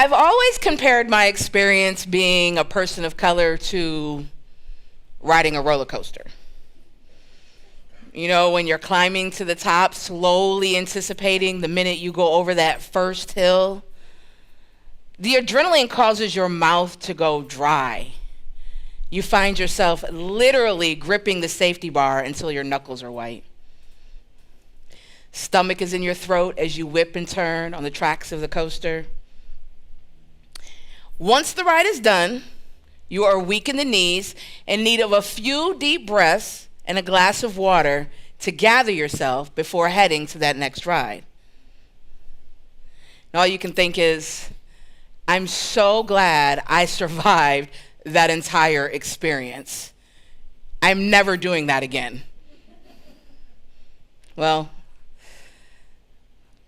I've always compared my experience being a person of color to riding a roller coaster. You know, when you're climbing to the top, slowly anticipating the minute you go over that first hill, the adrenaline causes your mouth to go dry. You find yourself literally gripping the safety bar until your knuckles are white. Stomach is in your throat as you whip and turn on the tracks of the coaster. Once the ride is done, you are weak in the knees, in need of a few deep breaths and a glass of water to gather yourself before heading to that next ride. And all you can think is, I'm so glad I survived that entire experience. I'm never doing that again. Well,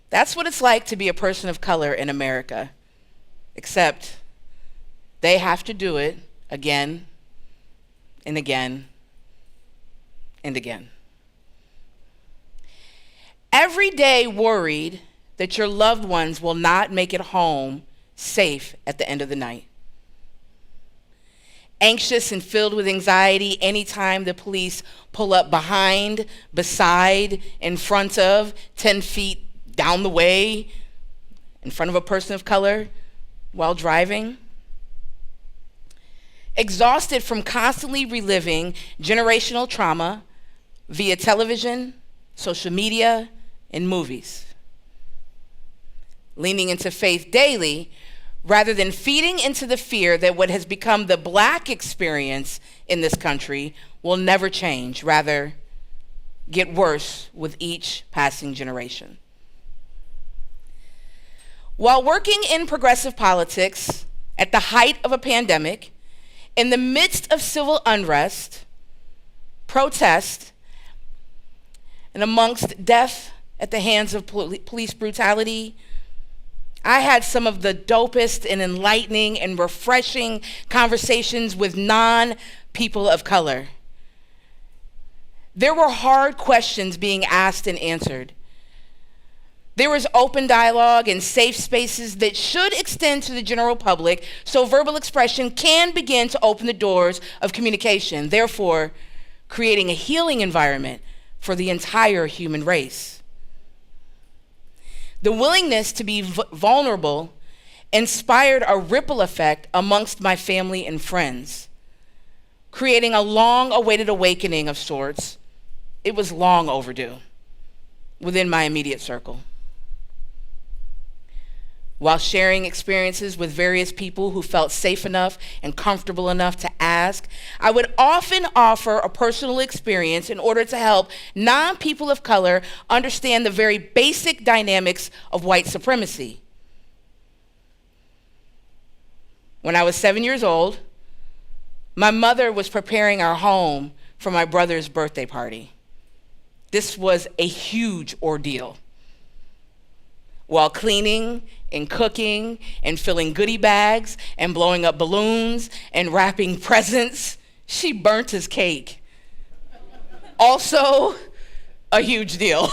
that's what it's like to be a person of color in America, except they have to do it again and again and again. Every day worried that your loved ones will not make it home safe at the end of the night. Anxious and filled with anxiety anytime the police pull up behind, beside, in front of, 10 feet down the way, in front of a person of color while driving. Exhausted from constantly reliving generational trauma via television, social media, and movies. Leaning into faith daily rather than feeding into the fear that what has become the Black experience in this country will never change, rather get worse with each passing generation. While working in progressive politics at the height of a pandemic, in the midst of civil unrest, protest, and amongst death at the hands of police brutality, I had some of the dopest and enlightening and refreshing conversations with non-people of color. There were hard questions being asked and answered. There was open dialogue and safe spaces that should extend to the general public so verbal expression can begin to open the doors of communication, therefore creating a healing environment for the entire human race. The willingness to be vulnerable inspired a ripple effect amongst my family and friends, creating a long-awaited awakening of sorts. It was long overdue within my immediate circle. While sharing experiences with various people who felt safe enough and comfortable enough to ask, I would often offer a personal experience in order to help non-people of color understand the very basic dynamics of white supremacy. When I was 7 years old, my mother was preparing our home for my brother's birthday party. This was a huge ordeal. While cleaning and cooking and filling goodie bags and blowing up balloons and wrapping presents, she burnt his cake. Also, a huge deal.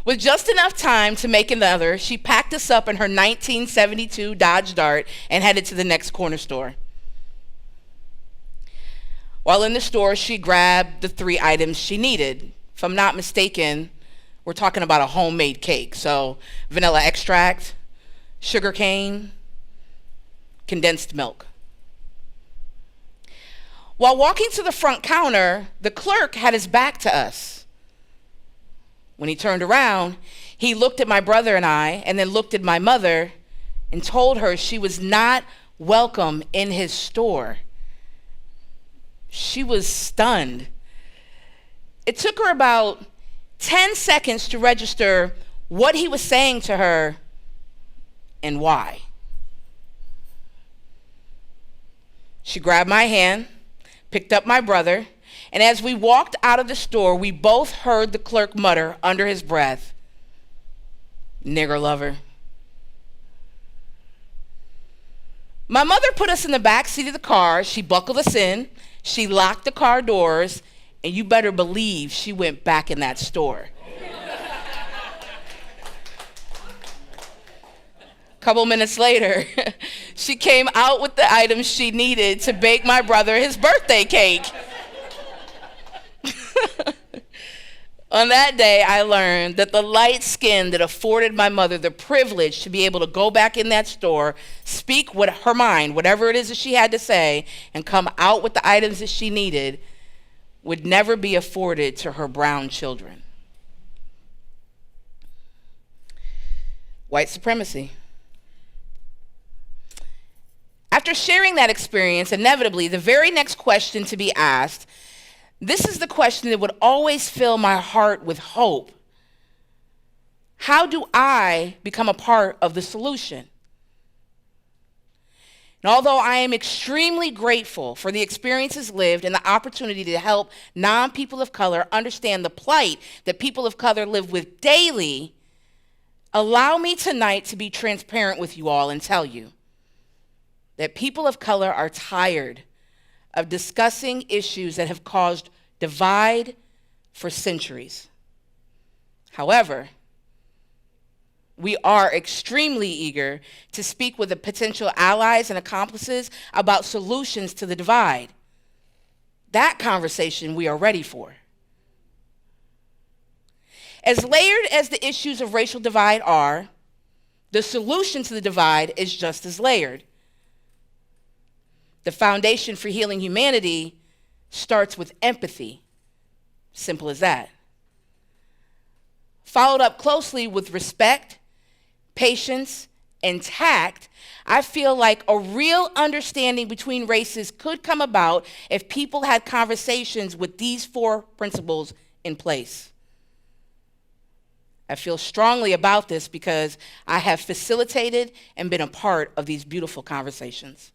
With just enough time to make another, she packed us up in her 1972 Dodge Dart and headed to the next corner store. While in the store, she grabbed the 3 items she needed. If I'm not mistaken, we're talking about a homemade cake. So vanilla extract, sugar cane, condensed milk. While walking to the front counter, the clerk had his back to us. When he turned around, he looked at my brother and I, and then looked at my mother and told her she was not welcome in his store. She was stunned. It took her about 10 seconds to register what he was saying to her and why. She grabbed my hand, picked up my brother, and as we walked out of the store, we both heard the clerk mutter under his breath, "Nigger lover." My mother put us in the back seat of the car. She buckled us in. She locked the car doors, and you better believe she went back in that store. couple minutes later, she came out with the items she needed to bake my brother his birthday cake. On that day, I learned that the light skin that afforded my mother the privilege to be able to go back in that store, speak what her mind, whatever it is that she had to say, and come out with the items that she needed, would never be afforded to her brown children. White supremacy. After sharing that experience, inevitably, the very next question to be asked, this is the question that would always fill my heart with hope. How do I become a part of the solution? And although I am extremely grateful for the experiences lived and the opportunity to help non-people of color understand the plight that people of color live with daily, allow me tonight to be transparent with you all and tell you that people of color are tired of discussing issues that have caused divide for centuries. However, we are extremely eager to speak with the potential allies and accomplices about solutions to the divide. That conversation we are ready for. As layered as the issues of racial divide are, the solution to the divide is just as layered. The foundation for healing humanity starts with empathy. Simple as that. Followed up closely with respect, patience, and tact, I feel like a real understanding between races could come about if people had conversations with these 4 principles in place. I feel strongly about this because I have facilitated and been a part of these beautiful conversations.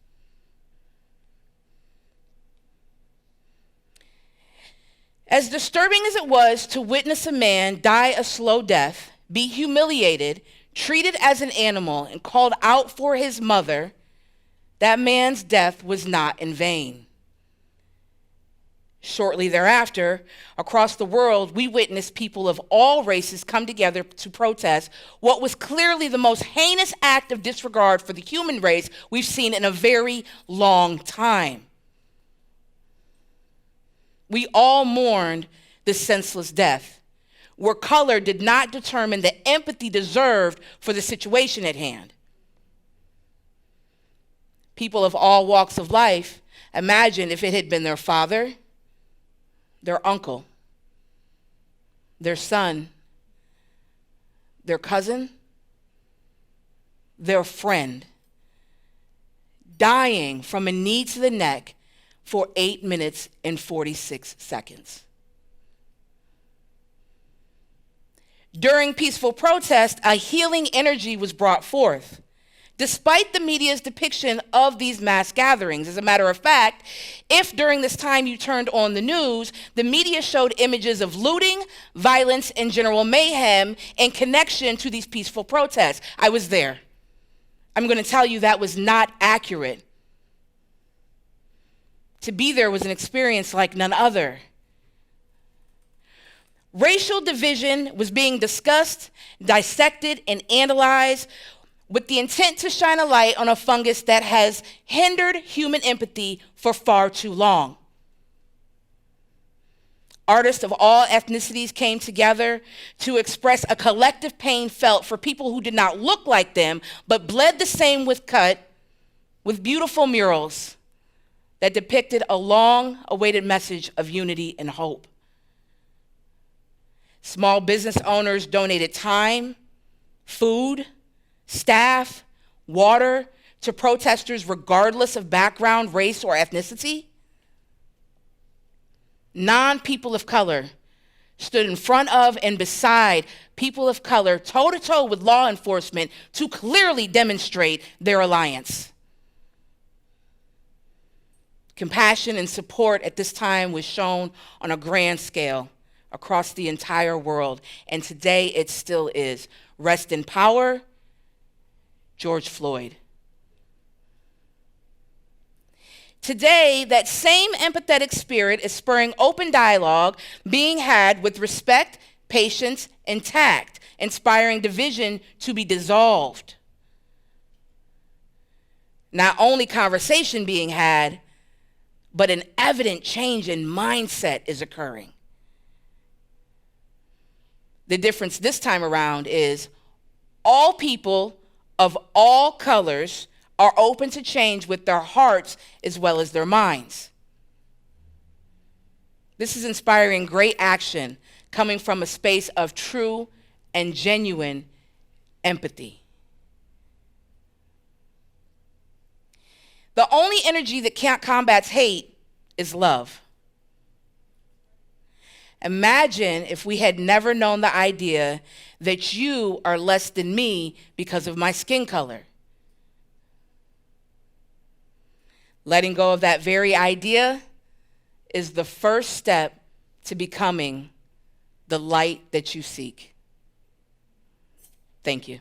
As disturbing as it was to witness a man die a slow death, be humiliated, treated as an animal, and called out for his mother, that man's death was not in vain. Shortly thereafter, across the world, we witnessed people of all races come together to protest what was clearly the most heinous act of disregard for the human race we've seen in a very long time. We all mourned the senseless death, where color did not determine the empathy deserved for the situation at hand. People of all walks of life imagine if it had been their father, their uncle, their son, their cousin, their friend, dying from a knee to the neck for 8 minutes and 46 seconds. During peaceful protest, a healing energy was brought forth, despite the media's depiction of these mass gatherings. As a matter of fact, if during this time you turned on the news, the media showed images of looting, violence, and general mayhem in connection to these peaceful protests. I was there. I'm going to tell you that was not accurate. To be there was an experience like none other. Racial division was being discussed, dissected, and analyzed with the intent to shine a light on a fungus that has hindered human empathy for far too long. Artists of all ethnicities came together to express a collective pain felt for people who did not look like them, but bled the same with beautiful murals that depicted a long-awaited message of unity and hope. Small business owners donated time, food, staff, water to protesters regardless of background, race, or ethnicity. Non-people of color stood in front of and beside people of color, toe-to-toe with law enforcement, to clearly demonstrate their alliance. Compassion and support at this time was shown on a grand scale across the entire world, and today it still is. Rest in power, George Floyd. Today, that same empathetic spirit is spurring open dialogue being had with respect, patience, and tact, inspiring division to be dissolved. Not only conversation being had, but an evident change in mindset is occurring. The difference this time around is all people of all colors are open to change with their hearts as well as their minds. This is inspiring great action coming from a space of true and genuine empathy. The only energy that can't combat hate is love. Imagine if we had never known the idea that you are less than me because of my skin color. Letting go of that very idea is the first step to becoming the light that you seek. Thank you.